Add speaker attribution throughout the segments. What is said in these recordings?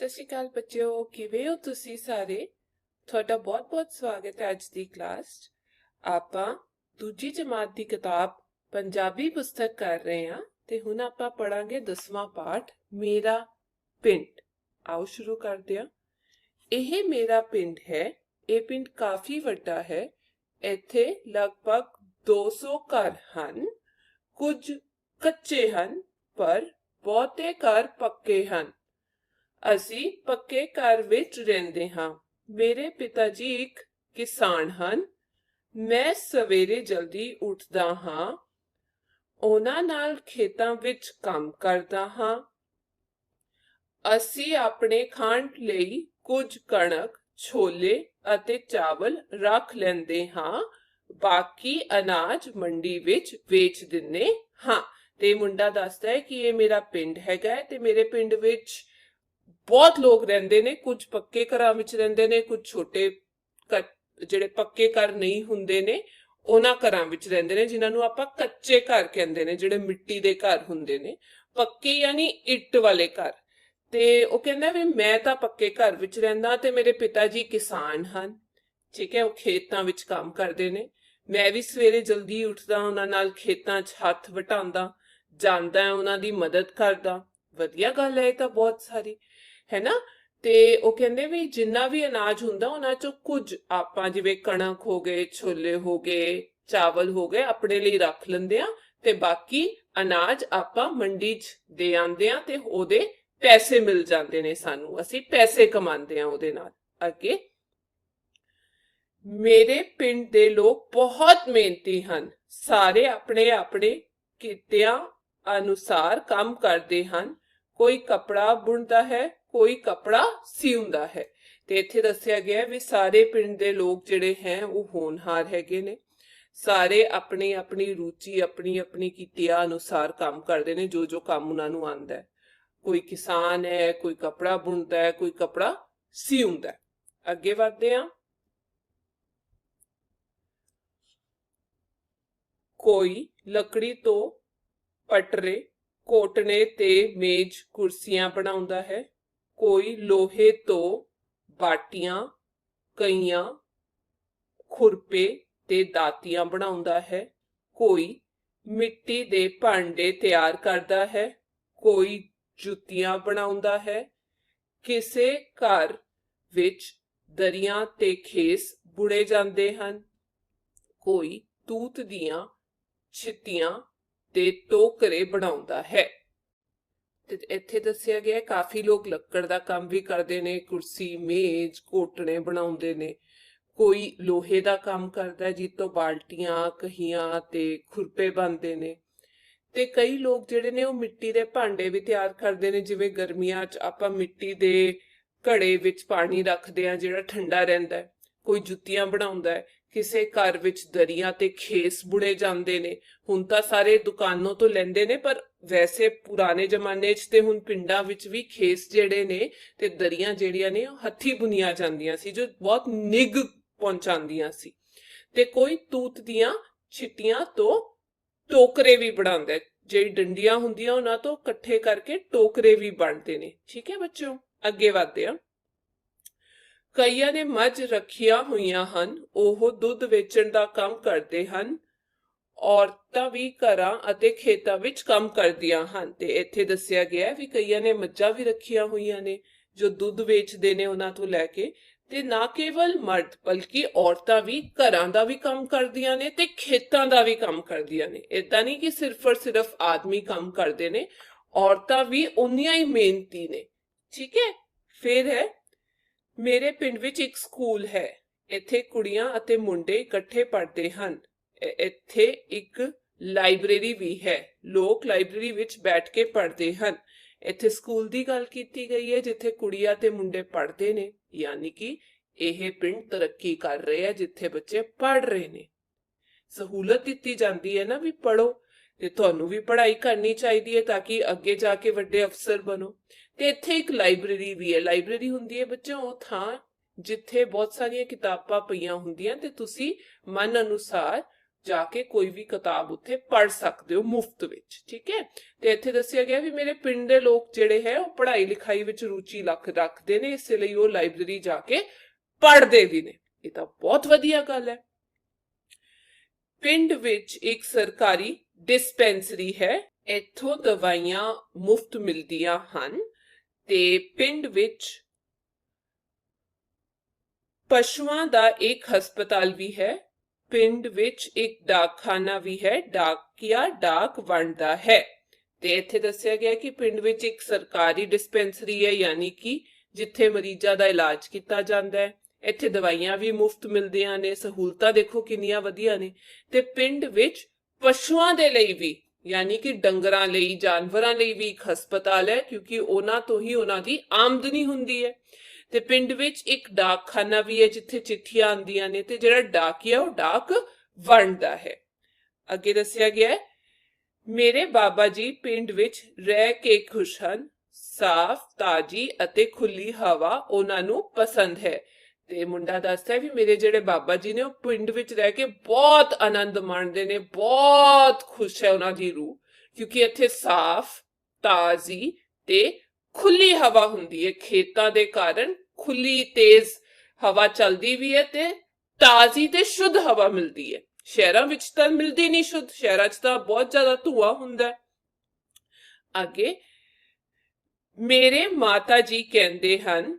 Speaker 1: ਸਤਿ ਸ਼੍ਰੀ ਅਕਾਲ ਬੱਚਿਓ, ਕਿਵੇਂ ਹੋ ਤੁਸੀਂ ਸਾਰੇ? ਤੁਹਾਡਾ ਬਹੁਤ-ਬਹੁਤ ਸਵਾਗਤ ਹੈ ਅੱਜ ਦੀ ਕਲਾਸ 'ਚ। ਆਪਾਂ ਦੂਜੀ ਜਮਾਤ ਦੀ ਕਿਤਾਬ ਪੰਜਾਬੀ ਪੁਸਤਕ ਕਰ ਰਹੇ ਹਾਂ ਤੇ ਹੁਣ ਆਪਾਂ ਪੜਾਂਗੇ 10ਵਾਂ ਪਾਠ ਮੇਰਾ ਪਿੰਡ। ਆਓ ਸ਼ੁਰੂ ਕਰਦੇ ਹਾਂ। ਇਹ ਮੇਰਾ ਪਿੰਡ ਹੈ। ਇਹ ਪਿੰਡ ਕਾਫੀ ਵੱਡਾ ਹੈ। ਇੱਥੇ ਲਗਭਗ 200 ਘਰ ਹਨ। ਕੁਝ ਕੱਚੇ ਹਨ ਪਰ ਬਹੁਤੇ ਘਰ ਪੱਕੇ ਹਨ। ਅਸੀਂ ਪੱਕੇ ਘਰ ਵਿੱਚ ਰਹਿੰਦੇ ਹਾਂ। ਮੇਰੇ ਪਿਤਾ ਜੀ ਇੱਕ ਕਿਸਾਨ ਹਨ। ਮੈਂ ਸਵੇਰੇ ਜਲਦੀ ਉੱਠਦਾ ਹਾਂ। ਉਹਨਾਂ ਨਾਲ ਖੇਤਾਂ ਵਿੱਚ ਕੰਮ ਕਰਦਾ ਹਾਂ। ਅਸੀਂ ਆਪਣੇ ਖਾਣ ਲਈ ਕੁਝ ਕਣਕ, ਛੋਲੇ ਅਤੇ ਚਾਵਲ ਰੱਖ ਲੈਂਦੇ ਹਾਂ। ਬਾਕੀ ਅਨਾਜ ਮੰਡੀ ਵਿੱਚ ਵੇਚ ਦਿੰਦੇ ਹਾਂ। ਤੇ ਮੁੰਡਾ ਦੱਸਦਾ ਹੈ ਕਿ ਇਹ ਮੇਰਾ ਪਿੰਡ ਹੈਗਾ ਤੇ ਮੇਰੇ ਪਿੰਡ ਵਿੱਚ ਬਹੁਤ ਲੋਕ ਰਹਿੰਦੇ ਨੇ। ਕੁਝ ਪੱਕੇ ਘਰਾਂ ਵਿੱਚ ਰਹਿੰਦੇ ਨੇ, ਕੁਝ ਛੋਟੇ ਜਿਹੜੇ ਪੱਕੇ ਘਰ ਨਹੀਂ ਹੁੰਦੇ ਨੇ ਉਹਨਾਂ ਘਰਾਂ ਵਿੱਚ ਰਹਿੰਦੇ ਨੇ, ਜਿਨ੍ਹਾਂ ਨੂੰ ਆਪਾਂ ਕੱਚੇ ਘਰ ਕਹਿੰਦੇ ਨੇ, ਜਿਹੜੇ ਮਿੱਟੀ ਦੇ ਘਰ ਹੁੰਦੇ ਨੇ। ਪੱਕੇ ਯਾਨੀ ਇੱਟ ਵਾਲੇ ਘਰ। ਤੇ ਉਹ ਕਹਿੰਦਾ ਵੀ ਮੈਂ ਤਾਂ ਪੱਕੇ ਘਰ ਵਿੱਚ ਰਹਿੰਦਾ ਤੇ ਮੇਰੇ ਪਿਤਾ ਜੀ ਕਿਸਾਨ ਹਨ। ਠੀਕ ਹੈ, ਉਹ ਖੇਤਾਂ ਵਿੱਚ ਕੰਮ ਕਰਦੇ ਨੇ। ਮੈਂ ਵੀ ਸਵੇਰੇ ਜਲਦੀ ਉੱਠਦਾ, ਉਹਨਾਂ ਨਾਲ ਖੇਤਾਂ 'ਚ ਹੱਥ ਵਟਾਉਂਦਾ ਜਾਂਦਾ, ਉਹਨਾਂ ਦੀ ਮਦਦ ਕਰਦਾ। ਵਧੀਆ ਗੱਲ ਹੈ ਇਹ ਤਾਂ ਬਹੁਤ ਸਾਰੀ, ਹੈ ਨਾ। ਤੇ ਉਹ ਕਹਿੰਦੇ ਵੀ ਜਿੰਨਾ ਵੀ ਅਨਾਜ ਹੁੰਦਾ ਉਹਨਾਂ ਚੋਂ ਕੁਝ ਆਪਾਂ, ਜਿਵੇਂ ਕਣਕ ਹੋ ਗਏ, ਛੋਲੇ ਹੋ ਗਏ, ਚਾਵਲ ਹੋ ਗਏ, ਆਪਣੇ ਲਈ ਰੱਖ ਲੈਂਦੇ ਆ ਤੇ ਬਾਕੀ ਅਨਾਜ ਆਪਾਂ ਮੰਡੀ 'ਚ ਦੇ ਆਂਦੇ ਆ ਤੇ ਉਹਦੇ ਪੈਸੇ ਮਿਲ ਜਾਂਦੇ ਨੇ ਸਾਨੂੰ। ਅਸੀਂ ਪੈਸੇ ਕਮਾਉਂਦੇ ਆ ਉਹਦੇ ਨਾਲ। ਅੱਗੇ, ਮੇਰੇ ਪਿੰਡ ਦੇ ਲੋਕ ਬਹੁਤ ਮਿਹਨਤੀ ਹਨ। ਸਾਰੇ ਆਪਣੇ ਆਪਣੇ ਕਿੱਤਿਆਂ ਅਨੁਸਾਰ ਕੰਮ ਕਰਦੇ ਹਨ। ਕੋਈ ਕੱਪੜਾ ਬੁਣਦਾ ਹੈ, ਕੋਈ ਕੱਪੜਾ ਸਿਉਂਦਾ ਹੈ। ਤੇ ਇੱਥੇ ਦੱਸਿਆ ਗਿਆ ਵੀ ਸਾਰੇ ਪਿੰਡ ਦੇ ਲੋਕ ਜਿਹੜੇ ਹੈ ਉਹ ਹੋਣਹਾਰ ਹੈਗੇ ਨੇ। ਸਾਰੇ ਆਪਣੀ ਆਪਣੀ ਰੁਚੀ, ਆਪਣੀ ਆਪਣੀ ਕਿੱਤਿਆਂ ਅਨੁਸਾਰ ਕੰਮ ਕਰਦੇ ਨੇ, ਜੋ ਜੋ ਕੰਮ ਉਹਨਾਂ ਨੂੰ ਆਉਂਦਾ ਹੈ। ਕੋਈ ਕਿਸਾਨ ਹੈ, ਕੋਈ ਕੱਪੜਾ ਬੁਣਦਾ ਹੈ, ਕੋਈ ਕੱਪੜਾ ਸਿਉਂਦਾ ਹੈ। ਅੱਗੇ ਵਧਦੇ ਹਾਂ। ਕੋਈ ਲੱਕੜੀ ਤੋਂ ਪਟਰੇ, ਕੋਟਣੇ ਤੇ ਮੇਜ਼ ਕੁਰਸੀਆਂ ਬਣਾਉਂਦਾ ਹੈ। ਕੋਈ ਲੋਹੇ ਤੋਂ ਬਾਟੀਆਂ, ਕਈਆਂ, ਖੁਰਪੇ ਤੇ ਦਾਤੀਆਂ ਬਣਾਉਂਦਾ ਹੈ। ਕੋਈ ਮਿੱਟੀ ਦੇ ਭਾਂਡੇ ਤਿਆਰ ਕਰਦਾ ਹੈ। ਕੋਈ ਜੁੱਤੀਆਂ ਬਣਾਉਂਦਾ ਹੈ। ਕਿਸੇ ਘਰ ਵਿੱਚ ਦਰੀਆਂ ਤੇ ਖੇਸ ਬੁਣੇ ਜਾਂਦੇ ਹਨ। ਕੋਈ ਤੂਤ ਦੀਆਂ ਛਿੱਤੀਆਂ ਤੇ ਟੋਕਰੇ ਬਣਾਉਂਦਾ ਹੈ। ਤੇ ਇੱਥੇ ਦੱਸਿਆ ਗਿਆ ਕਾਫੀ ਲੋਕ ਲੱਕੜ ਦਾ ਕੰਮ ਵੀ ਕਰਦੇ ਨੇ, ਕੁਰਸੀ, ਮੇਜ਼, ਕੋਟਣੇ ਬਣਾਉਂਦੇ ਨੇ। ਕੋਈ ਲੋਹੇ ਦਾ ਕੰਮ ਕਰਦਾ ਜਿਸ ਤੋਂ ਬਾਲਟੀਆਂ, ਕਹੀਆਂ ਤੇ ਖੁਰਪੇ ਬਣਦੇ ਨੇ। ਤੇ ਕਈ ਲੋਕ ਜਿਹੜੇ ਨੇ ਉਹ ਮਿੱਟੀ ਦੇ ਭਾਂਡੇ ਵੀ ਤਿਆਰ ਕਰਦੇ ਨੇ, ਜਿਵੇਂ ਗਰਮੀਆਂ 'ਚ ਆਪਾਂ ਮਿੱਟੀ ਦੇ ਘੜੇ ਵਿੱਚ ਪਾਣੀ ਰੱਖਦੇ ਆ ਜਿਹੜਾ ਠੰਡਾ ਰਹਿੰਦਾ ਹੈ। ਕੋਈ ਜੁੱਤੀਆਂ ਬਣਾਉਂਦਾ ਹੈ। ਕਿਸੇ ਘਰ ਵਿੱਚ ਦਰੀਆਂ ਤੇ ਖੇਸ ਬੁਣੇ ਜਾਂਦੇ ਨੇ। ਹੁਣ ਤਾਂ ਸਾਰੇ ਦੁਕਾਨੋਂ ਤੋਂ ਲੈਂਦੇ ਨੇ, ਪਰ ਵੈਸੇ ਪੁਰਾਣੇ ਜ਼ਮਾਨੇ 'ਚ ਤੇ ਹੁਣ ਪਿੰਡਾਂ ਵਿੱਚ ਵੀ ਖੇਸ ਜਿਹੜੇ ਨੇ ਤੇ ਦਰੀਆਂ ਜਿਹੜੀਆਂ ਨੇ ਉਹ ਹੱਥੀਂ ਬੁਣੀਆਂ ਜਾਂਦੀਆਂ ਸੀ, ਜੋ ਬਹੁਤ ਨਿੱਘ ਪਹੁੰਚਾਉਂਦੀਆਂ ਸੀ। ਤੇ ਕੋਈ ਤੂਤ ਦੀਆਂ ਛਿੱਟੀਆਂ ਤੋਂ ਟੋਕਰੇ ਵੀ ਬਣਾਉਂਦਾ, ਜਿਹੜੀ ਡੰਡੀਆਂ ਹੁੰਦੀਆਂ ਉਹਨਾਂ ਤੋਂ ਇਕੱਠੇ ਕਰਕੇ ਟੋਕਰੇ ਵੀ ਬਣਦੇ ਨੇ। ਠੀਕ ਹੈ ਬੱਚਿਓ, ਅੱਗੇ ਵਧਦੇ ਆ। ਕਈਆਂ ਨੇ ਮੱਝ ਰੱਖੀਆਂ ਹੋਈਆਂ ਹਨ। ਉਹ ਦੁੱਧ ਵੇਚਣ ਦਾ ਕੰਮ ਕਰਦੇ ਹਨ। ਔਰਤਾਂ ਵੀ ਘਰਾਂ ਅਤੇ ਖੇਤਾਂ ਵਿੱਚ ਕੰਮ ਕਰਦੀਆਂ ਹਨ। ਤੇ ਇੱਥੇ ਦੱਸਿਆ ਗਿਆ ਵੀ ਕਈਆਂ ਨੇ ਮੱਝਾਂ ਵੀ ਰੱਖੀਆਂ ਹੋਈਆਂ ਨੇ ਜੋ ਦੁੱਧ ਵੇਚਦੇ ਨੇ ਉਹਨਾਂ ਤੋਂ ਲੈ ਕੇ। ਤੇ ਨਾ ਕੇਵਲ ਮਰਦ ਬਲਕਿ ਔਰਤਾਂ ਵੀ ਘਰਾਂ ਦਾ ਵੀ ਕੰਮ ਕਰਦੀਆਂ ਨੇ ਤੇ ਖੇਤਾਂ ਦਾ ਵੀ ਕੰਮ ਕਰਦੀਆਂ ਨੇ। ਏਦਾਂ ਨਹੀਂ ਕਿ ਸਿਰਫ ਔਰ ਸਿਰਫ ਆਦਮੀ ਕੰਮ ਕਰਦੇ ਨੇ, ਔਰਤਾਂ ਵੀ ਉਨੀਆਂ ਹੀ ਮਿਹਨਤੀ ਨੇ। ਠੀਕ ਹੈ, ਫਿਰ ਹੈ ਮੇਰੇ ਪਿੰਡ ਵਿੱਚ ਇੱਕ ਸਕੂਲ ਹੈ। ਇੱਥੇ ਕੁੜੀਆਂ ਅਤੇ ਮੁੰਡੇ ਇਕੱਠੇ ਪੜ੍ਹਦੇ ਹਨ। ਇੱਥੇ ਇੱਕ ਲਾਇਬ੍ਰੇਰੀ ਵੀ ਹੈ। ਲੋਕ ਲਾਇਬ੍ਰੇਰੀ ਵਿੱਚ ਬੈਠ ਕੇ ਪੜ੍ਹਦੇ ਹਨ। ਇੱਥੇ ਸਕੂਲ ਦੀ ਗੱਲ ਕੀਤੀ ਗਈ ਹੈ ਜਿੱਥੇ ਕੁੜੀਆਂ ਤੇ ਮੁੰਡੇ ਪੜ੍ਹਦੇ ਨੇ, ਯਾਨੀ ਕਿ ਇਹ ਪਿੰਡ ਤਰੱਕੀ ਕਰ ਰਿਹਾ ਹੈ ਜਿੱਥੇ ਬੱਚੇ ਪੜ੍ਹ ਰਹੇ ਨੇ। ਸਹੂਲਤ ਦਿੱਤੀ ਜਾਂਦੀ ਹੈ ਨਾ ਵੀ ਪੜ੍ਹੋ, ਤੇ ਤੁਹਾਨੂੰ ਵੀ ਪੜ੍ਹਾਈ ਕਰਨੀ ਚਾਹੀਦੀ ਹੈ ਤਾਂ ਕਿ ਅੱਗੇ ਜਾ ਕੇ ਵੱਡੇ ਅਫਸਰ ਬਣੋ। ਤੇ ਇੱਥੇ ਇੱਕ ਲਾਇਬ੍ਰੇਰੀ ਵੀ ਹੈ। ਲਾਇਬ੍ਰੇਰੀ ਹੁੰਦੀ ਹੈ ਬੱਚਿਓ ਉਹ ਥਾਂ ਜਿੱਥੇ ਬਹੁਤ ਸਾਰੀਆਂ ਕਿਤਾਬਾਂ ਪਈਆਂ ਹੁੰਦੀਆਂ ਤੇ ਤੁਸੀਂ ਮਨ ਅਨੁਸਾਰ ਜਾਕੇ ਕੋਈ ਵੀ ਕਿਤਾਬ ਉੱਥੇ ਪੜ੍ਹ ਸਕਦੇ ਹੋ ਮੁਫਤ ਵਿੱਚ। ਠੀਕ ਹੈ, ਤੇ ਇੱਥੇ ਦੱਸਿਆ ਗਿਆ ਵੀ ਮੇਰੇ ਪਿੰਡ ਦੇ ਲੋਕ ਜਿਹੜੇ ਹੈ ਉਹ ਪੜ੍ਹਾਈ ਲਿਖਾਈ ਵਿੱਚ ਰੁਚੀ ਰੱਖਦੇ ਨੇ, ਇਸ ਲਈ ਉਹ ਲਾਇਬ੍ਰੇਰੀ ਜਾ ਕੇ ਪੜ੍ਹਦੇ ਵੀ ਨੇ। ਇਹ ਤਾਂ ਬਹੁਤ ਵਧੀਆ ਗੱਲ ਹੈ। ਪਿੰਡ ਵਿੱਚ ਇੱਕ ਸਰਕਾਰੀ ਡਿਸਪੈਂਸਰੀ ਹੈ, ਇੱਥੋਂ ਦਵਾਈਆਂ ਮੁਫਤ ਮਿਲਦੀਆਂ ਹਨ। ਤੇ ਪਿੰਡ ਵਿੱਚ ਪਸ਼ੂਆਂ ਦਾ ਇੱਕ ਹਸਪਤਾਲ ਵੀ ਹੈ। ਪਿੰਡ ਵਿੱਚ ਇੱਕ ਡਾਕਖਾਨਾ ਵੀ ਹੈ, ਡਾਕੀਆ ਡਾਕ ਵੰਡਦਾ ਹੈ। ਤੇ ਇੱਥੇ ਦੱਸਿਆ ਗਿਆ ਕਿ ਪਿੰਡ ਵਿੱਚ ਇੱਕ ਸਰਕਾਰੀ ਡਿਸਪੈਂਸਰੀ ਹੈ, ਯਾਨੀ ਕਿ ਜਿੱਥੇ ਮਰੀਜ਼ਾਂ ਦਾ ਇਲਾਜ ਕੀਤਾ ਜਾਂਦਾ ਹੈ। ਇੱਥੇ ਦਵਾਈਆਂ ਵੀ ਮੁਫਤ ਮਿਲਦੀਆਂ ਨੇ, ਸਹੂਲਤਾਂ ਦੇਖੋ ਕਿੰਨੀਆਂ ਵਧੀਆ ਨੇ। ਤੇ ਪਿੰਡ ਵਿੱਚ ਪਸ਼ੂਆਂ ਦੇ ਲਈ ਵੀ, ਯਾਨੀ ਕਿ ਡੰਗਰਾਂ ਲਈ, ਜਾਨਵਰਾਂ ਲਈ ਵੀ ਇੱਕ ਹਸਪਤਾਲ ਹੈ, ਕਿਉਂਕਿ ਉਹਨਾਂ ਤੋਂ ਹੀ ਉਹਨਾਂ ਦੀ ਆਮਦਨੀ ਹੁੰਦੀ ਹੈ। ਤੇ ਪਿੰਡ ਵਿੱਚ ਇੱਕ ਡਾਕਖਾਨਾ ਵੀ ਹੈ, ਜਿੱਥੇ ਚਿੱਠੀਆਂ ਆਉਂਦੀਆਂ ਨੇ, ਤੇ ਜਿਹੜਾ ਡਾਕੀਆ ਉਹ ਡਾਕ ਵੰਡਦਾ ਹੈ। ਅੱਗੇ ਦੱਸਿਆ ਗਿਆ ਹੈ, ਮੇਰੇ ਬਾਬਾ ਜੀ ਪਿੰਡ ਵਿੱਚ ਰਹਿ ਕੇ ਖੁਸ਼ ਹਨ, ਸਾਫ਼ ਤਾਜੀ ਅਤੇ ਖੁੱਲੀ ਹਵਾ ਉਹਨਾਂ ਨੂੰ ਪਸੰਦ ਹੈ। ਤੇ ਮੁੰਡਾ ਦੱਸਦਾ ਹੈ ਵੀ ਮੇਰੇ ਜਿਹੜੇ ਬਾਬਾ ਜੀ ਨੇ ਉਹ ਪਿੰਡ ਵਿੱਚ ਰਹਿ ਕੇ ਬਹੁਤ ਆਨੰਦ ਮਾਣਦੇ ਨੇ, ਬਹੁਤ ਖੁਸ਼ ਹੈ ਉਹਨਾਂ ਦੀ ਰੂਹ, ਕਿਉਂਕਿ ਇੱਥੇ ਸਾਫ਼ ਤਾਜ਼ੀ ਤੇ ਖੁੱਲੀ ਹਵਾ ਹੁੰਦੀ ਹੈ। ਖੇਤਾਂ ਦੇ ਕਾਰਨ ਖੁੱਲੀ ਤੇਜ਼ ਹਵਾ ਚੱਲਦੀ ਵੀ ਹੈ ਤੇ ਤਾਜ਼ੀ ਤੇ ਸ਼ੁੱਧ ਹਵਾ ਮਿਲਦੀ ਹੈ। ਸ਼ਹਿਰਾਂ ਵਿੱਚ ਤਾਂ ਮਿਲਦੀ ਨਹੀਂ ਸ਼ੁੱਧ, ਸ਼ਹਿਰਾਂ 'ਚ ਤਾਂ ਬਹੁਤ ਜ਼ਿਆਦਾ ਧੂਆਂ ਹੁੰਦਾ ਹੈ। ਅੱਗੇ ਮੇਰੇ ਮਾਤਾ ਜੀ ਕਹਿੰਦੇ ਹਨ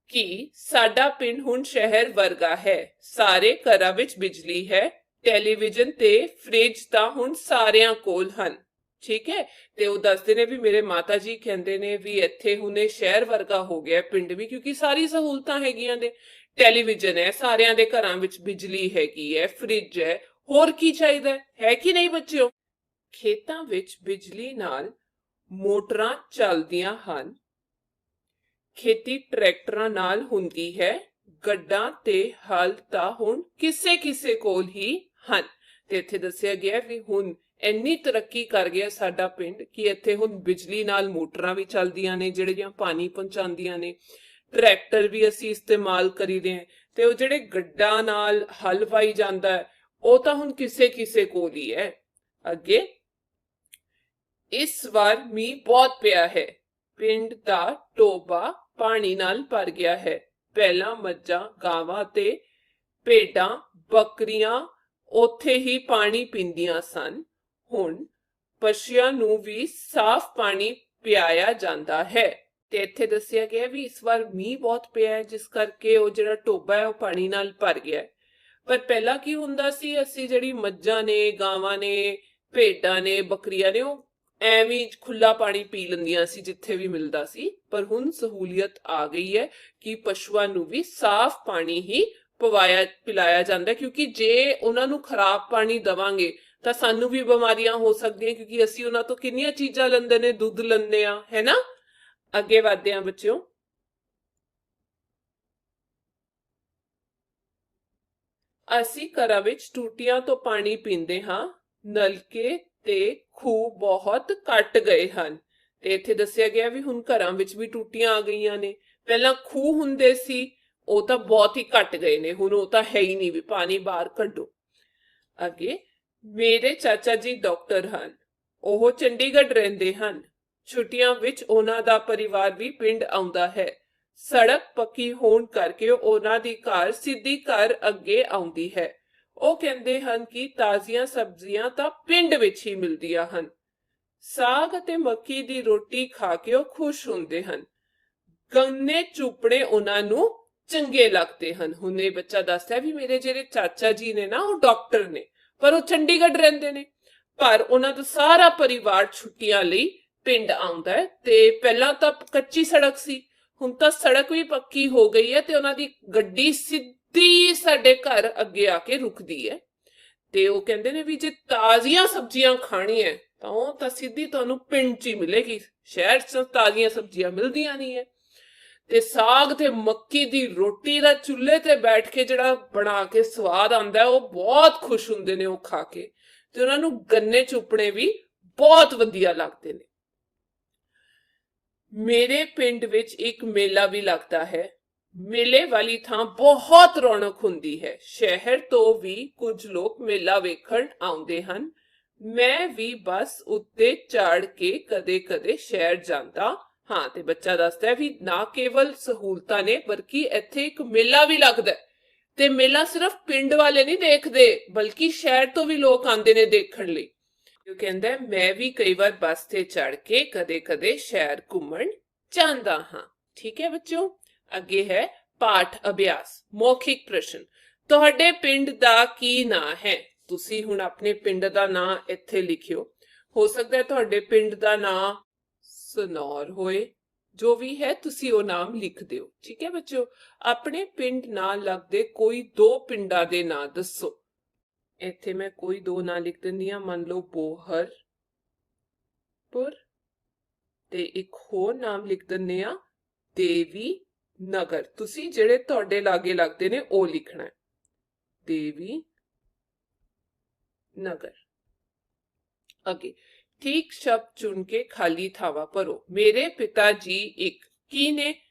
Speaker 1: ਕਿ ਸਾਡਾ ਪਿੰਡ ਹੁਣ ਸ਼ਹਿਰ ਵਰਗਾ ਹੈ, ਸਾਰੇ ਘਰਾਂ ਵਿੱਚ ਬਿਜਲੀ ਹੈ, ਟੈਲੀਵਿਜ਼ਨ ਤੇ ਫ੍ਰਿਜ ਤਾਂ ਹੁਣ ਸਾਰਿਆਂ ਕੋਲ ਹਨ। ਠੀਕ ਹੈ, ਤੇ ਉਹ ਦੱਸਦੇ ਨੇ ਵੀ ਮੇਰੇ ਮਾਤਾ ਜੀ ਕਹਿੰਦੇ ਨੇ ਵੀ ਇੱਥੇ ਹੁਣੇ ਸ਼ਹਿਰ ਵਰਗਾ ਹੋ ਗਿਆ ਪਿੰਡ ਵੀ, ਕਿਉਂਕਿ ਸਾਰੀ ਸਹੂਲਤਾਂ ਹੈਗੀਆਂ ਨੇ। ਟੈਲੀਵਿਜ਼ਨ ਹੈ, ਸਾਰਿਆਂ ਦੇ ਘਰਾਂ ਵਿੱਚ ਬਿਜਲੀ ਹੈਗੀ ਹੈ, ਫ੍ਰਿਜ ਹੈ, ਹੋਰ ਕੀ ਚਾਹੀਦਾ ਹੈ ਕਿ ਨਹੀਂ ਬੱਚਿਓ? ਖੇਤਾਂ ਵਿੱਚ ਬਿਜਲੀ ਨਾਲ ਮੋਟਰਾਂ ਚੱਲਦੀਆਂ ਹਨ, ਖੇਤੀ ਟਰੈਕਟਰਾਂ ਨਾਲ ਹੁੰਦੀ ਹੈ, ਗੱਡਾਂ ਤੇ ਹਲ ਤਾਂ ਹੁਣ ਕਿਸੇ ਕੋਲ ਹੀ ਹਨ। ਤੇ ਇੱਥੇ ਦੱਸਿਆ ਗਿਆ ਵੀ ਹੁਣ ਇੰਨੀ ਤਰੱਕੀ ਕਰ ਗਿਆ ਸਾਡਾ ਪਿੰਡ ਕਿ ਇੱਥੇ ਹੁਣ ਬਿਜਲੀ ਨਾਲ ਮੋਟਰਾਂ ਵੀ ਚੱਲਦੀਆਂ ਨੇ, ਜਿਹੜੀਆਂ ਪਾਣੀ ਪਹੁੰਚਾਉਂਦੀਆਂ ਨੇ, ਟਰੈਕਟਰ ਵੀ ਅਸੀਂ ਇਸਤੇਮਾਲ ਕਰੀਦੇ ਹਾਂ, ਤੇ ਉਹ ਜਿਹੜੇ ਗੱਡਾਂ ਨਾਲ ਹਲ ਵਾਈ ਜਾਂਦਾ ਹੈ ਉਹ ਤਾਂ ਹੁਣ ਕਿਸੇ ਕੋਲ ਹੀ ਹੈ। ਅੱਗੇ ਇਸ ਵਾਰ ਮੀਂਹ ਬਹੁਤ ਪਿਆ ਹੈ, ਪਿੰਡ ਦਾ ਟੋਬਾ ਪਾਣੀ ਨਾਲ ਭਰ ਗਿਆ ਹੈ। ਪਹਿਲਾਂ ਮੱਝਾਂ, ਗਾਵਾਂ ਤੇ ਭੇਡਾਂ, ਬੱਕਰੀਆਂ ਉੱਥੇ ਹੀ ਪਾਣੀ ਪੀਂਦੀਆਂ ਸਨ, ਹੁਣ ਪਸ਼ੂਆਂ ਨੂੰ ਵੀ ਸਾਫ਼ ਪਾਣੀ ਪਿਆਇਆ ਜਾਂਦਾ ਹੈ। ਤੇ ਇੱਥੇ ਦੱਸਿਆ ਗਿਆ ਵੀ ਇਸ ਵਾਰ ਮੀਂਹ ਬਹੁਤ ਪਿਆ ਹੈ, ਜਿਸ ਕਰਕੇ ਉਹ ਜਿਹੜਾ ਟੋਬਾ ਹੈ ਉਹ ਪਾਣੀ ਨਾਲ ਭਰ ਗਿਆ ਹੈ। ਪਰ ਪਹਿਲਾਂ ਕੀ ਹੁੰਦਾ ਸੀ, ਅਸੀਂ ਜਿਹੜੀ ਮੱਝਾਂ ਨੇ, ਗਾਵਾਂ ਨੇ, ਭੇਡਾਂ ਨੇ, ਬੱਕਰੀਆਂ ਨੇ, ਉਹ ਐਵੇਂ ਖੁੱਲਾ ਪਾਣੀ ਪੀ ਲੈਂਦੀਆਂ ਸੀ ਜਿੱਥੇ ਵੀ ਮਿਲਦਾ ਸੀ। ਪਰ ਹੁਣ ਸਹੂਲੀਅਤ ਆ ਗਈ ਹੈ ਕਿ ਪਸ਼ੂਆਂ ਨੂੰ ਵੀ ਸਾਫ਼ ਪਾਣੀ ਹੀ ਪਿਲਾਇਆ ਜਾਂਦਾ, ਕਿਉਂਕਿ ਜੇ ਉਹਨਾਂ ਨੂੰ ਖਰਾਬ ਪਾਣੀ ਦਵਾਂਗੇ ਤਾਂ ਸਾਨੂੰ ਵੀ ਬਿਮਾਰੀਆਂ ਹੋ ਸਕਦੀਆਂ, ਕਿਉਂਕਿ ਅਸੀਂ ਉਹਨਾਂ ਤੋਂ ਕਿੰਨੀਆਂ ਚੀਜ਼ਾਂ ਲੈਂਦੇ ਨੇ, ਦੁੱਧ ਲੈਂਦੇ ਆ, ਹੈ ਨਾ। ਅੱਗੇ ਵਧਦੇ ਆ ਬੱਚਿਓ। ਅਸੀਂ ਘਰਾਂ ਵਿੱਚ ਟੂਟੀਆਂ ਤੋਂ ਪਾਣੀ ਪੀਂਦੇ ਹਾਂ, ਨਲਕੇ ਤੇ ਖੂਹ ਬਹੁਤ ਘਟ ਗਏ ਹਨ। ਤੇ ਇੱਥੇ ਦੱਸਿਆ ਗਿਆ ਵੀ ਹੁਣ ਘਰਾਂ ਵਿੱਚ ਵੀ ਟੂਟੀਆਂ ਆ ਗਈਆਂ ਨੇ। ਪਹਿਲਾਂ ਖੂਹ ਹੁੰਦੇ ਸੀ, ਉਹ ਤਾਂ ਬਹੁਤ ਹੀ ਘਟ ਗਏ ਨੇ, ਹੁਣ ਉਹ ਤਾਂ ਹੈ ਹੀ ਨਹੀਂ ਵੀ ਪਾਣੀ ਬਾਹਰ ਕੱਢੋ। ਅੱਗੇ ਮੇਰੇ ਚਾਚਾ ਜੀ ਡਾਕਟਰ ਹਨ, ਉਹ ਚੰਡੀਗੜ੍ਹ ਰਹਿੰਦੇ ਹਨ, ਛੁੱਟੀਆਂ ਵਿੱਚ ਉਹਨਾਂ ਦਾ ਪਰਿਵਾਰ ਵੀ ਪਿੰਡ ਆਉਂਦਾ ਹੈ। ਸੜਕ ਪੱਕੀ ਹੋਣ ਕਰਕੇ ਉਹਨਾਂ ਦੀ ਕਾਰ ਸਿੱਧੀ ਘਰ ਅੱਗੇ ਆਉਂਦੀ ਹੈ। ਉਹ ਕਹਿੰਦੇ ਹਨ ਕਿ ਤਾਜ਼ੀਆਂ ਸਬਜ਼ੀਆਂ ਤਾਂ ਪਿੰਡ ਵਿੱਚ ਹੀ ਮਿਲਦੀਆਂ ਹਨ। ਸਾਗ ਅਤੇ ਮੱਕੀ ਦੀ ਰੋਟੀ ਖਾ ਕੇ ਉਹ ਖੁਸ਼ ਹੁੰਦੇ ਹਨ। ਗੰਨੇ ਚੁਪੜੇ ਉਹਨਾਂ ਨੂੰ ਚੰਗੇ ਲੱਗਦੇ ਹਨ। ਹੁਣ ਇਹ ਬੱਚਾ ਦੱਸਦਾ ਵੀ ਮੇਰੇ ਜਿਹੜੇ ਚਾਚਾ ਜੀ ਨੇ ਨਾ, ਉਹ ਡਾਕਟਰ ਨੇ, ਪਰ ਉਹ ਚੰਡੀਗੜ੍ਹ ਰਹਿੰਦੇ ਨੇ, ਪਰ ਉਹਨਾਂ ਦਾ ਸਾਰਾ ਪਰਿਵਾਰ ਛੁੱਟੀਆਂ ਲਈ ਪਿੰਡ ਆਉਂਦਾ ਹੈ। ਤੇ ਪਹਿਲਾਂ ਤਾਂ ਕੱਚੀ ਸੜਕ ਸੀ, ਹੁਣ ਤਾਂ ਸੜਕ ਵੀ ਪੱਕੀ ਹੋ ਗਈ ਹੈ ਤੇ ਉਹਨਾਂ ਦੀ ਗੱਡੀ ਸਿੱਧੀ ਸਾਡੇ ਘਰ ਅੱਗੇ ਆ ਕੇ ਰੁਕਦੀ ਹੈ। ਤੇ ਉਹ ਕਹਿੰਦੇ ਨੇ ਵੀ ਜੇ ਤਾਜ਼ੀਆਂ ਸਬਜ਼ੀਆਂ ਖਾਣੀਆਂ ਤਾਂ ਉਹ ਤਾਂ ਸਿੱਧੀ ਤੁਹਾਨੂੰ ਪਿੰਡ 'ਚ ਹੀ ਮਿਲੇਗੀ, ਸ਼ਹਿਰ 'ਚ ਤਾਜ਼ੀਆਂ ਸਬਜ਼ੀਆਂ ਮਿਲਦੀਆਂ ਨਹੀਂ ਹੈ। ਤੇ ਸਾਗ ਤੇ ਮੱਕੀ ਦੀ ਰੋਟੀ ਦਾ ਚੁੱਲ੍ਹੇ ਤੇ ਬੈਠ ਕੇ ਜਿਹੜਾ ਬਣਾ ਕੇ ਸਵਾਦ ਆਉਂਦਾ, ਉਹ ਬਹੁਤ ਖੁਸ਼ ਹੁੰਦੇ ਨੇ ਉਹ ਖਾ ਕੇ, ਤੇ ਉਹਨਾਂ ਨੂੰ ਗੰਨੇ ਚੁੱਪਣੇ ਵੀ ਬਹੁਤ ਵਧੀਆ ਲੱਗਦੇ ਨੇ। ਮੇਰੇ ਪਿੰਡ ਵਿੱਚ ਇੱਕ ਮੇਲਾ ਵੀ ਲੱਗਦਾ ਹੈ, ਮੇਲੇ ਵਾਲੀ ਥਾਂ ਬਹੁਤ ਰੌਣਕ ਹੁੰਦੀ ਹੈ। ਸ਼ਹਿਰ ਤੋਂ ਵੀ ਕੁਝ ਲੋਕ ਮੇਲਾ ਵੇਖਣ ਆਉਂਦੇ ਹਨ। ਮੈਂ ਵੀ ਬੱਸ ਉੱਤੇ ਚੜ ਕੇ ਕਦੇ-ਕਦੇ ਸ਼ਹਿਰ ਜਾਂਦਾ ਹਾਂ। ਤੇ ਬੱਚਾ ਦੱਸਦਾ ਹੈ ਵੀ ਨਾ ਕੇਵਲ ਸਹੂਲਤਾਂ ਨੇ ਬਲਕਿ ਇੱਥੇ ਇੱਕ ਮੇਲਾ ਵੀ ਲੱਗਦਾ ਹੈ। ਤੇ ਮੇਲਾ ਸਿਰਫ ਪਿੰਡ ਵਾਲੇ ਨਹੀਂ ਦੇਖਦੇ ਬਲਕਿ ਸ਼ਹਿਰ ਤੋਂ ਵੀ ਲੋਕ ਆਉਂਦੇ ਨੇ ਦੇਖਣ ਲਈ। ਉਹ ਕਹਿੰਦਾ ਮੈਂ ਵੀ ਕਈ ਵਾਰ ਬੱਸ ਤੇ ਚੜ ਕੇ ਕਦੇ-ਕਦੇ ਸ਼ਹਿਰ ਘੁੰਮਣ ਜਾਂਦਾ ਹਾਂ। ਠੀਕ ਹੈ ਬੱਚਿਓ, ਅੱਗੇ ਹੈ ਪਾਠ ਅਭਿਆਸ। ਮੌਖਿਕ ਪ੍ਰਸ਼ਨ। ਤੁਹਾਡੇ ਪਿੰਡ ਦਾ ਕੀ ਨਾਂ ਹੈ? ਤੁਸੀਂ ਹੁਣ ਆਪਣੇ ਪਿੰਡ ਦਾ ਨਾਂ ਇੱਥੇ ਲਿਖਿਓ। ਹੋ ਸਕਦਾ ਹੈ ਤੁਹਾਡੇ ਪਿੰਡ ਦਾ ਨਾਂ ਸਨੌਰ ਹੋਏ, ਜੋ ਵੀ ਹੈ ਤੁਸੀਂ ਉਹ ਨਾਮ ਲਿਖ ਦਿਓ। ਠੀਕ ਹੈ ਬੱਚਿਓ, ਆਪਣੇ ਪਿੰਡ ਨਾਲ ਲੱਗਦੇ ਕੋਈ ਦੋ ਪਿੰਡਾਂ ਦੇ ਨਾਂ ਦੱਸੋ। ਇੱਥੇ ਮੈਂ ਕੋਈ ਦੋ ਨਾਂ ਲਿਖ ਦਿੰਦੀ ਹਾਂ। ਮੰਨ ਲਓ ਬੋਹਰਪੁਰ, ਤੇ ਇੱਕ ਹੋਰ ਨਾਮ ਲਿਖ ਦਿੰਦੇ ਆ ਦੇਵੀ ਨਗਰ। ਤੁਸੀਂ ਜਿਹੜੇ ਤੁਹਾਡੇ ਲਾਗੇ ਲੱਗਦੇ ਨੇ ਉਹ ਲਿਖਣਾ ਹੈ। ਦੇਵੀ ਨਗਰ। ਅੱਗੇ ਠੀਕ ਸ਼ਬਦ ਚੁਣ ਕੇ ਖਾਲੀ ਥਾਵਾਂ ਭਰੋ। ਮੇਰੇ ਪਿਤਾ ਜੀ ਇੱਕ ਕੀ ਨੇ?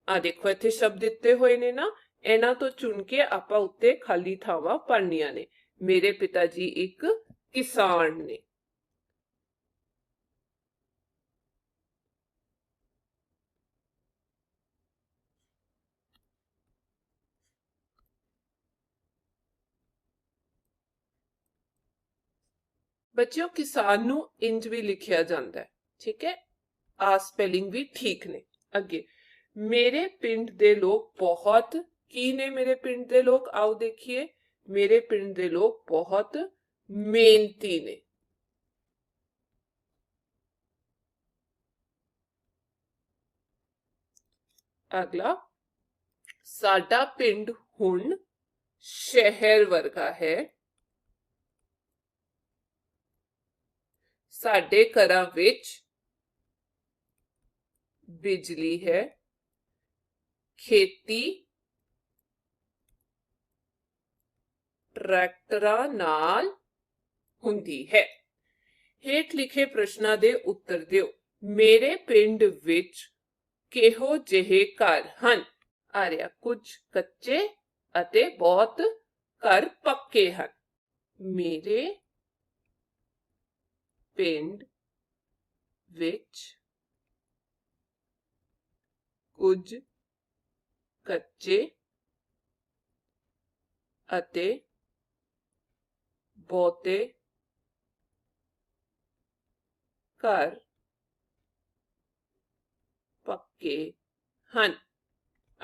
Speaker 1: ਆ ਦੇਖੋ ਇੱਥੇ ਸ਼ਬਦ ਦਿੱਤੇ ਹੋਏ ਨੇ ਨਾ, ਇਹਨਾਂ ਤੋਂ ਚੁਣ ਕੇ ਆਪਾਂ ਉੱਤੇ ਖਾਲੀ ਥਾਵਾਂ ਭਰਨੀਆਂ ਨੇ। ਮੇਰੇ ਪਿਤਾ ਜੀ ਇੱਕ ਕਿਸਾਨ ਨੇ। ਬੱਚਿਓ ਕਿਸਾਨ ਨੂੰ ਇੰਜ ਵੀ ਲਿਖਿਆ ਜਾਂਦਾ ਹੈ। ਠੀਕ ਹੈ, ਆ ਸਪੈਲਿੰਗ ਵੀ ਠੀਕ ਨੇ। ਅੱਗੇ ਮੇਰੇ ਪਿੰਡ ਦੇ ਲੋਕ ਬਹੁਤ ਕੀ ਨੇ? ਮੇਰੇ ਪਿੰਡ ਦੇ ਲੋਕ ਆਓ ਦੇਖੀਏ। ਮੇਰੇ ਪਿੰਡ ਦੇ ਲੋਕ ਬਹੁਤ ਮਿਹਨਤੀ ਨੇ। ਅਗਲਾ ਸਾਡਾ ਪਿੰਡ ਹੁਣ ਸ਼ਹਿਰ ਵਰਗਾ ਹੈ। ਸਾਡੇ ਘਰਾਂ ਵਿੱਚ ਬਿਜਲੀ ਹੈ। ਖੇਤੀ ਟਰੈਕਟਰਾਂ ਨਾਲ ਹੁੰਦੀ ਹੈ। ਹੇਠ ਲਿਖੇ ਪ੍ਰਸ਼ਨਾਂ ਦੇ ਉੱਤਰ ਦਿਓ। ਮੇਰੇ ਪਿੰਡ ਵਿੱਚ ਕਿਹੋ ਜਿਹੇ ਘਰ ਹਨ? ਆ ਰਿਹਾ ਕੁਝ ਕੱਚੇ ਅਤੇ ਬਹੁਤ ਘਰ ਪੱਕੇ ਹਨ। ਮੇਰੇ ਪਿੰਡ ਵਿੱਚ ਕੁਝ ਕੱਚੇ ਅਤੇ ਬਹੁਤੇ ਘਰ ਪੱਕੇ ਹਨ।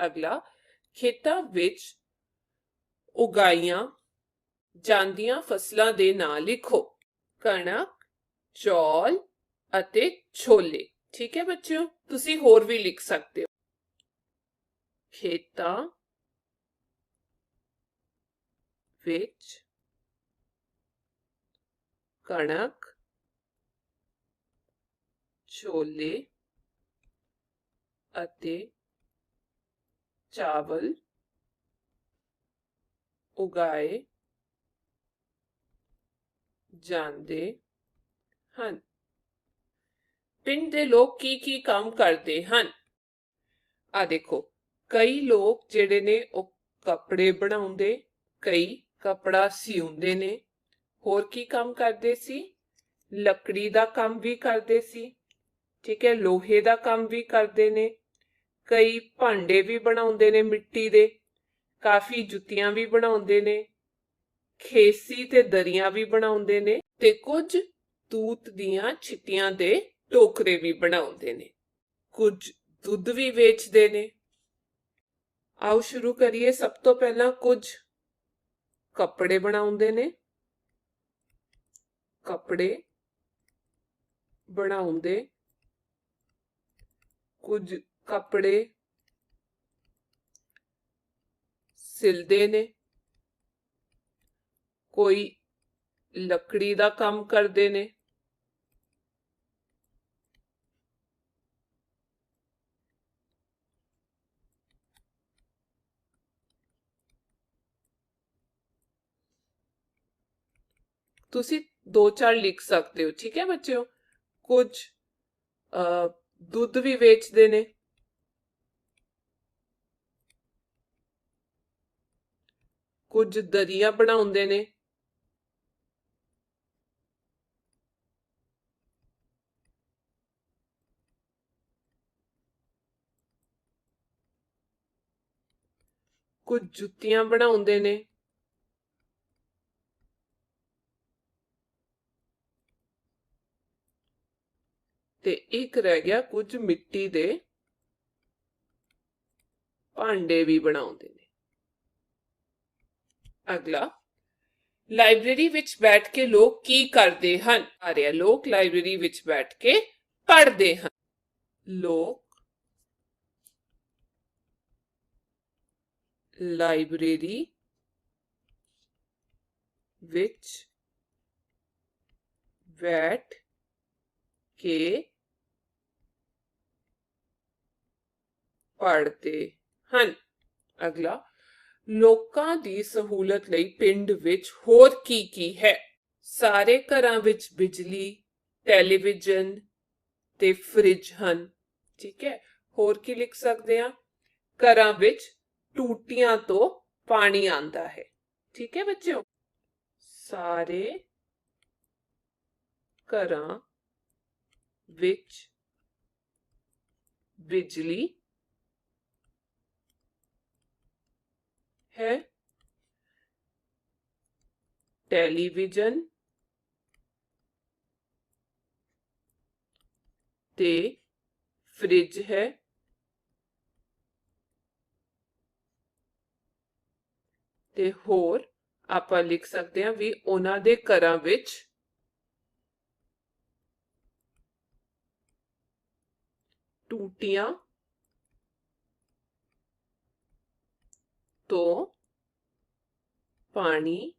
Speaker 1: ਅਗਲਾ ਖੇਤਾਂ ਵਿੱਚ ਉਗਾਈਆਂ ਜਾਂਦੀਆਂ ਫਸਲਾਂ ਦੇ ਨਾਂ ਲਿਖੋ। ਕਣਕ, ਚੌਲ ਅਤੇ ਛੋਲੇ। ਠੀਕ ਹੈ ਬੱਚਿਓ, ਤੁਸੀਂ ਹੋਰ ਵੀ ਲਿਖ ਸਕਦੇ ਹੋ। ਖੇਤਾਂ ਵਿੱਚ ਕਣਕ, ਛੋਲੇ ਅਤੇ ਚਾਵਲ ਉਗਾਏ ਜਾਂਦੇ ਹਨ। ਪਿੰਡ ਦੇ ਲੋਕ ਕੀ ਕੰਮ ਕਰਦੇ ਹਨ? ਆ ਦੇਖੋ, ਕਈ ਲੋਕ ਜਿਹੜੇ ਨੇ ਉਹ ਕੱਪੜੇ ਬਣਾਉਂਦੇ, ਕਈ ਕੱਪੜਾ ਸਿਉਂਦੇ ਨੇ। ਹੋਰ ਕੀ ਕੰਮ ਕਰਦੇ ਸੀ? ਲੱਕੜੀ ਦਾ ਕੰਮ ਵੀ ਕਰਦੇ ਸੀ। ਠੀਕ ਹੈ, ਲੋਹੇ ਦਾ ਕੰਮ ਵੀ ਕਰਦੇ ਨੇ। ਕਈ ਭਾਂਡੇ ਵੀ ਬਣਾਉਂਦੇ ਨੇ ਮਿੱਟੀ ਦੇ। ਕਾਫੀ ਜੁੱਤੀਆਂ ਵੀ ਬਣਾਉਂਦੇ ਨੇ। ਖੇਸੀ ਤੇ ਦਰੀਆਂ ਵੀ ਬਣਾਉਂਦੇ ਨੇ ਤੇ ਕੁਝ ਤੂਤ ਦੀਆਂ ਛਿੱਟੀਆਂ ਦੇ ਟੋਕਰੇ ਵੀ ਬਣਾਉਂਦੇ ਨੇ। ਕੁਝ ਦੁੱਧ ਵੀ ਵੇਚਦੇ ਨੇ। ਆਓ ਸ਼ੁਰੂ ਕਰੀਏ। ਸਭ ਤੋਂ ਪਹਿਲਾਂ ਕੁਝ ਕੱਪੜੇ ਬਣਾਉਂਦੇ ਨੇ। ਕੱਪੜੇ ਬਣਾਉਂਦੇ, ਕੁਝ ਕੱਪੜੇ ਸਿਲਦੇ ਨੇ। ਕੋਈ ਲੱਕੜੀ ਦਾ ਕੰਮ ਕਰਦੇ ਨੇ। ਤੁਸੀਂ ਦੋ ਚਾਰ ਲਿਖ ਸਕਦੇ ਹੋ। ਠੀਕ ਹੈ ਬੱਚਿਓ, ਕੁਝ ਦੁੱਧ ਵੀ ਵੇਚਦੇ ਨੇ। ਕੁਝ ਦਰੀਆਂ ਬਣਾਉਂਦੇ ਨੇ। ਕੁਝ ਜੁੱਤੀਆਂ ਬਣਾਉਂਦੇ ਨੇ। ਤੇ ਇੱਕ ਰਹਿ ਗਿਆ ਕੁਝ ਮਿੱਟੀ ਦੇ ਭਾਂਡੇ ਵੀ ਬਣਾਉਂਦੇ ਨੇ। ਅਗਲਾ, ਲਾਇਬ੍ਰੇਰੀ ਵਿੱਚ ਬੈਠ ਕੇ ਲੋਕ ਕੀ ਕਰਦੇ ਹਨ? ਸਾਰੇ ਲੋਕ ਲਾਇਬ੍ਰੇਰੀ ਵਿੱਚ ਬੈਠ ਕੇ ਪੜ੍ਹਦੇ ਹਨ। ਲੋਕ ਲਾਇਬ੍ਰੇਰੀ ਵਿੱਚ ਬੈਠ ਕੇ ਪੜ੍ਹਦੇ ਹਨ। ਅਗਲਾ, ਲੋਕਾਂ ਦੀ ਸਹੂਲਤ ਲਈ ਪਿੰਡ ਵਿੱਚ ਹੋਰ ਕੀ ਹੈ? ਸਾਰੇ ਘਰਾਂ ਵਿੱਚ ਬਿਜਲੀ, ਟੈਲੀਵਿਜ਼ਨ ਤੇ ਫ੍ਰਿਜ ਹਨ। ਠੀਕ ਹੈ, ਹੋਰ ਕੀ ਲਿਖ ਸਕਦੇ ਹਾਂ? ਘਰਾਂ ਵਿੱਚ ਟੂਟੀਆਂ ਤੋਂ ਪਾਣੀ ਆਉਂਦਾ ਹੈ। ਠੀਕ ਹੈ ਬੱਚਿਓ, ਸਾਰੇ ਘਰਾਂ ਵਿੱਚ ਬਿਜਲੀ है, टेलीविजन ते फ्रिज है, ते होर ਆਪਾਂ ਲਿਖ ਸਕਦੇ ਹਾਂ ਵੀ ਉਹਨਾਂ ਦੇ ਘਰਾਂ ਵਿੱਚ ਟੂਟੀਆਂ ਤੋਂ ਪਾਣੀ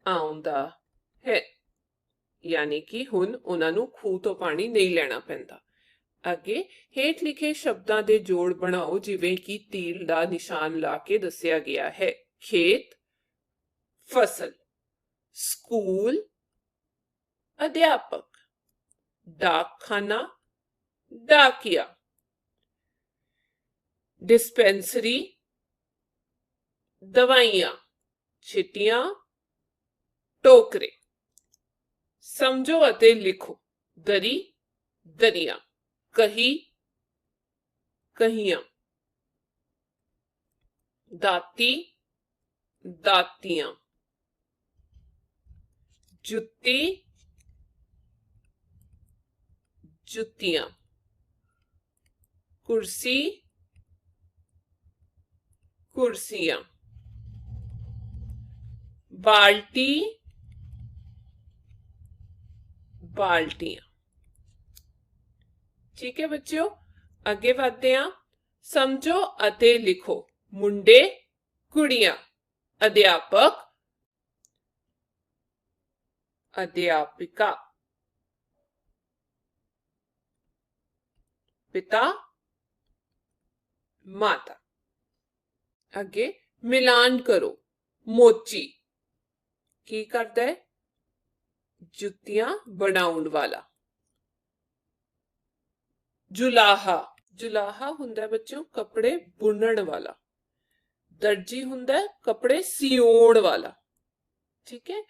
Speaker 1: ਆਉਂਦਾ ਹੈ। ਯਾਨੀ ਕਿ ਹੁਣ ਉਹਨਾਂ ਨੂੰ ਖੂਹ ਤੋਂ ਪਾਣੀ ਨਹੀਂ ਲੈਣਾ ਪੈਂਦਾ। ਅੱਗੇ ਹੇਠ ਲਿਖੇ ਸ਼ਬਦਾਂ ਦੇ ਜੋੜ ਬਣਾਓ ਜਿਵੇਂ ਕਿ ਤੀਰ ਦਾ ਨਿਸ਼ਾਨ ਲਾ ਕੇ ਦੱਸਿਆ ਗਿਆ ਹੈ। ਖੇਤ, ਫਸਲ, ਸਕੂਲ, ਅਧਿਆਪਕ, ਡਾਕਖਾਨਾ, ਡਾਕੀਆ, डिस्पेंसरी, दवाइयां, छिटियां, टोकरे। समझो अते लिखो। दरी, दरियां, कही, कहियां, दाती, दातियां, जुत्ती, जुतियां, कुर्सी, कुर्सियां, बाल्टी, बाल्टियां। ठीक है बच्चों, आगे बढ़ते हैं। समझो अते लिखो। मुंडे, कुड़ियां, अध्यापक, अध्यापिका, पिता, माता। आगे मिलान करो। मोची की करता है? जुतियां बनाउण वाला। जुलाहा, जुलाहा हुंदा है बच्चों कपड़े बुनण वाला। दर्जी हुंदा है कपड़े सियोण वाला। ठीक है।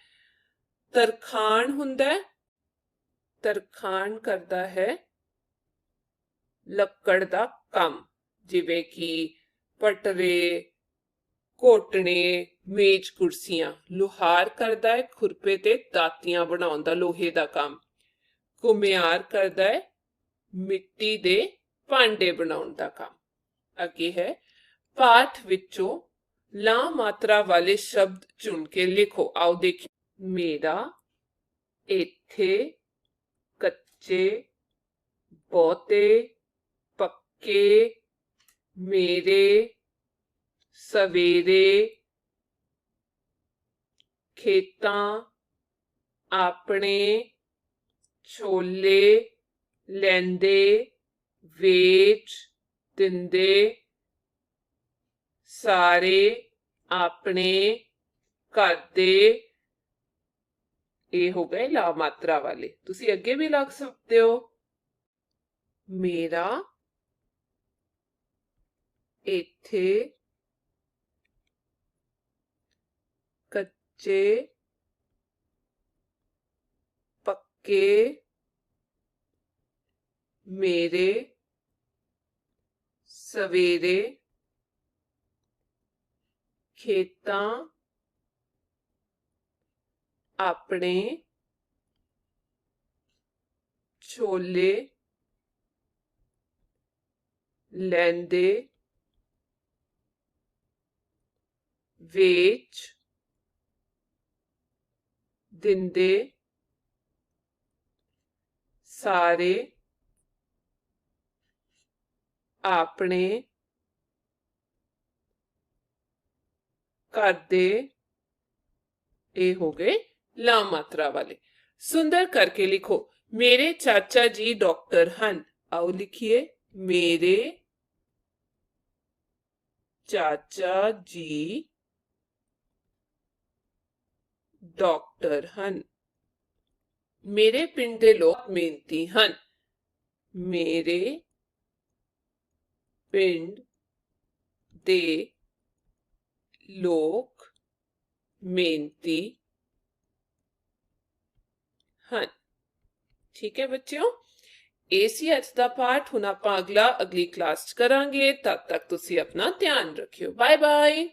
Speaker 1: तरखान हुंदा है, तरखान करता है ਲੱਕੜ ਦਾ ਕੰਮ ਜਿਵੇਂ ਕਿ ਪਟਰੇ, ਘੋਟਣੇ, ਮੇਜ਼, ਕੁਰਸੀਆਂ। ਲੁਹਾਰ ਕਰਦਾ ਹੈ ਖੁਰਪੇ ਤੇ ਦਾਤੀਆਂ ਬਣਾਉਣ ਦਾ, ਲੋਹੇ ਦਾ ਕੰਮ। ਘੁਮਿਆਰ ਕਰਦਾ ਹੈ ਮਿੱਟੀ ਦੇ ਭਾਂਡੇ ਬਣਾਉਣ ਦਾ ਕੰਮ। ਅੱਗੇ ਹੈ ਪਾਠ ਵਿੱਚੋਂ ਲਾ ਮਾਤਰਾ ਵਾਲੇ ਸ਼ਬਦ ਚੁਣ ਕੇ ਲਿਖੋ। ਆਓ ਦੇਖੀਏ। ਮੇਰਾ, ਇੱਥੇ, ਕੱਚੇ, ਬਹੁਤੇ, ਪੱਕੇ, ਮੇਰੇ, ਸਵੇਰੇ, ਖੇਤਾਂ, ਆਪਣੇ, ਛੋਲੇ, ਲੈਂਦੇ, ਵੇਚ, ਦਿੰਦੇ, ਸਾਰੇ, ਆਪਣੇ, ਘਰ ਦੇ। ਇਹ ਹੋ ਗਏ ਲਾ ਮਾਤਰਾ ਵਾਲੇ। ਤੁਸੀਂ ਅੱਗੇ ਵੀ ਲੱਗ ਸਕਦੇ ਹੋ। ਮੇਰਾ, ਇੱਥੇ, सच्चे पक्के मेरे सवेरे खेतां अपने छोले लैंदे वेच दिंदे सारे अपने घर दे। ये हो गए ला मात्रा वाले। सुंदर करके लिखो, मेरे चाचा जी डॉक्टर हन। आओ लिखिए, मेरे चाचा जी डॉक्टर हन। मेरे पिंड दे लोग मेहनती हन। मेरे पिंड दे लोग मेहनती हन। ठीक है बच्चों, ਇਹ ਸੀ ਅੱਜ ਦਾ ਪਾਠ। ਹੁਣ ਆਪਾਂ ਅਗਲੀ ਕਲਾਸ ਚ ਕਰਾਂਗੇ। ਤਦ ਤੱਕ ਤੁਸੀਂ ਆਪਣਾ ਧਿਆਨ ਰੱਖਿਓ। Bye bye.